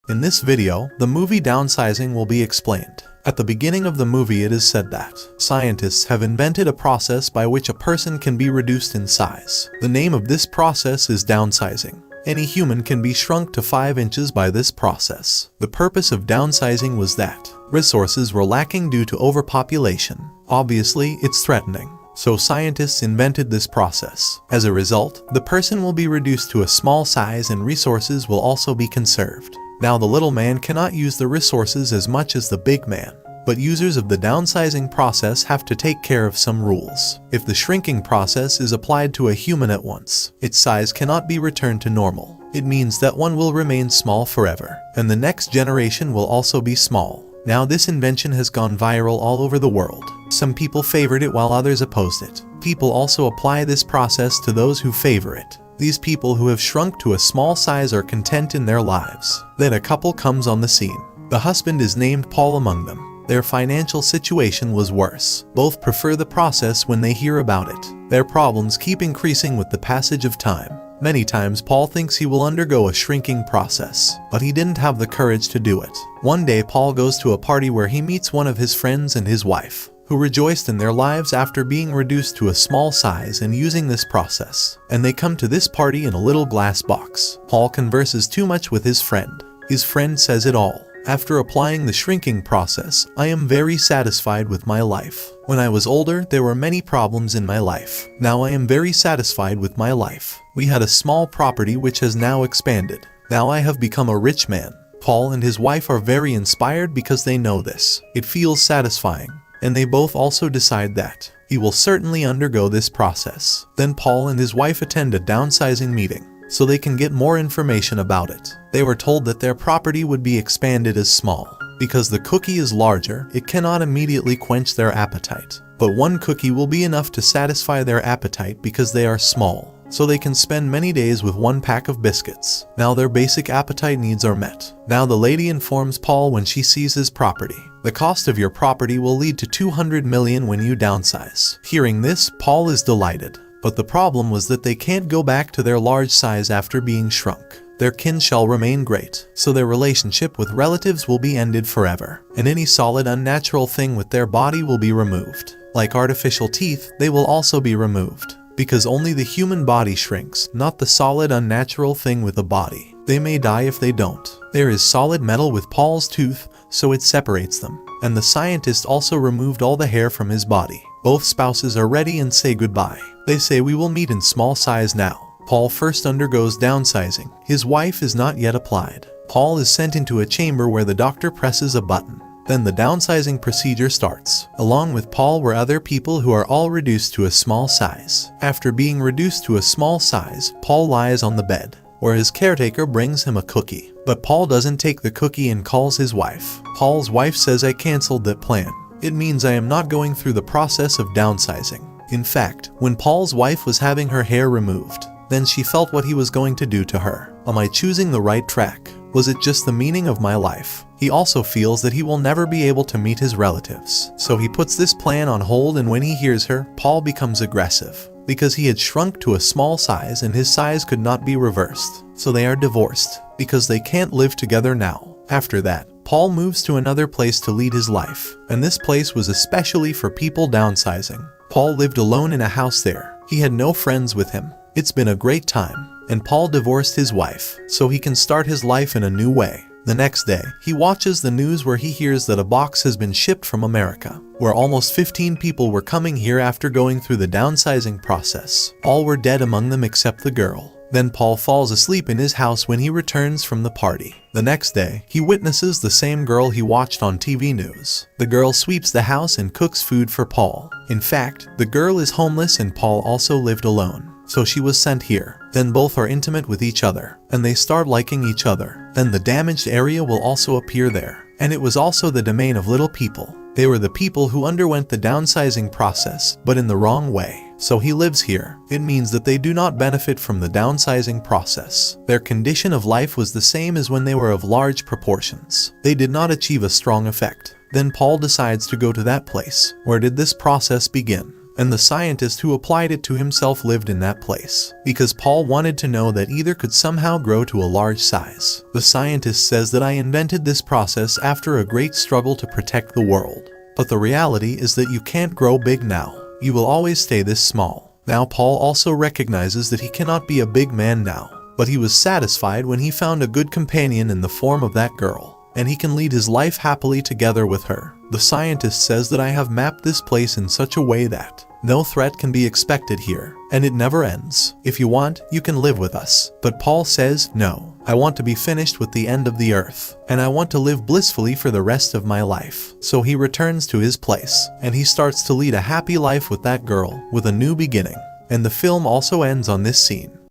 In this video, the movie downsizing will be explained. At the beginning of the movie it is said that scientists have invented a process by which a person can be reduced in size. The name of this process is downsizing. Any human can be shrunk to 5 inches by this process. The purpose of downsizing was that resources were lacking due to overpopulation. Obviously, it's threatening. So scientists invented this process. As a result, the person will be reduced to a small size and resources will also be conserved. Now the little man cannot use the resources as much as the big man. But users of the downsizing process have to take care of some rules. If the shrinking process is applied to a human at once, its size cannot be returned to normal. It means that one will remain small forever, and the next generation will also be small. Now this invention has gone viral all over the world. Some people favored it while others opposed it. People also apply this process to those who favor it. These people who have shrunk to a small size are content in their lives. Then a couple comes on the scene. The husband is named Paul among them. Their financial situation was worse. Both prefer the process when they hear about it. Their problems keep increasing with the passage of time. Many times Paul thinks he will undergo a shrinking process, but he didn't have the courage to do it. One day Paul goes to a party where he meets one of his friends and his wife, who rejoiced in their lives after being reduced to a small size and using this process. And they come to this party in a little glass box. Paul converses too much with his friend. His friend says it all. After applying the shrinking process, I am very satisfied with my life. When I was older, there were many problems in my life. Now I am very satisfied with my life. We had a small property which has now expanded. Now I have become a rich man. Paul and his wife are very inspired because they know this. It feels satisfying. And they both also decide that he will certainly undergo this process. Then Paul and his wife attend a downsizing meeting, so they can get more information about it. They were told that their property would be expanded as small. Because the cookie is larger, it cannot immediately quench their appetite. But one cookie will be enough to satisfy their appetite because they are small. So they can spend many days with one pack of biscuits. Now their basic appetite needs are met. Now the lady informs Paul when she sees his property. The cost of your property will lead to 200 million when you downsize. Hearing this, Paul is delighted. But the problem was that they can't go back to their large size after being shrunk. Their kin shall remain great, so their relationship with relatives will be ended forever, and any solid unnatural thing with their body will be removed. Like artificial teeth, they will also be removed. Because only the human body shrinks, not the solid unnatural thing with a body. They may die if they don't. There is solid metal with Paul's tooth, so it separates them. And the scientist also removed all the hair from his body. Both spouses are ready and say goodbye. They say we will meet in small size now. Paul first undergoes downsizing. His wife is not yet applied. Paul is sent into a chamber where the doctor presses a button. Then the downsizing procedure starts. Along with Paul were other people who are all reduced to a small size. After being reduced to a small size, Paul lies on the bed, where his caretaker brings him a cookie. But Paul doesn't take the cookie and calls his wife. Paul's wife says, I cancelled that plan. It means I am not going through the process of downsizing. In fact, when Paul's wife was having her hair removed, then she felt what he was going to do to her. Am I choosing the right track? Was it just the meaning of my life? He also feels that he will never be able to meet his relatives. So he puts this plan on hold, and when he hears her, Paul becomes aggressive. Because he had shrunk to a small size and his size could not be reversed. So they are divorced, because they can't live together now. After that, Paul moves to another place to lead his life. And this place was especially for people downsizing. Paul lived alone in a house there. He had no friends with him. It's been a great time, and Paul divorced his wife, so he can start his life in a new way. The next day, he watches the news where he hears that a box has been shipped from America, where almost 15 people were coming here after going through the downsizing process. All were dead among them except the girl. Then Paul falls asleep in his house when he returns from the party. The next day, he witnesses the same girl he watched on TV news. The girl sweeps the house and cooks food for Paul. In fact, the girl is homeless and Paul also lived alone. So she was sent here. Then both are intimate with each other, and they start liking each other. Then the damaged area will also appear there. And it was also the domain of little people. They were the people who underwent the downsizing process, but in the wrong way. So he lives here. It means that they do not benefit from the downsizing process. Their condition of life was the same as when they were of large proportions. They did not achieve a strong effect. Then Paul decides to go to that place. Where did this process begin? and the scientist who applied it to himself lived in that place, because Paul wanted to know that either could somehow grow to a large size. The scientist says that I invented this process after a great struggle to protect the world. But the reality is that you can't grow big now. You will always stay this small. Now Paul also recognizes that he cannot be a big man now, but he was satisfied when he found a good companion in the form of that girl, and he can lead his life happily together with her. The scientist says that I have mapped this place in such a way that no threat can be expected here, and it never ends. If you want, you can live with us. But Paul says, no, I want to be finished with the end of the earth, and I want to live blissfully for the rest of my life. So he returns to his place, and he starts to lead a happy life with that girl, with a new beginning. And the film also ends on this scene.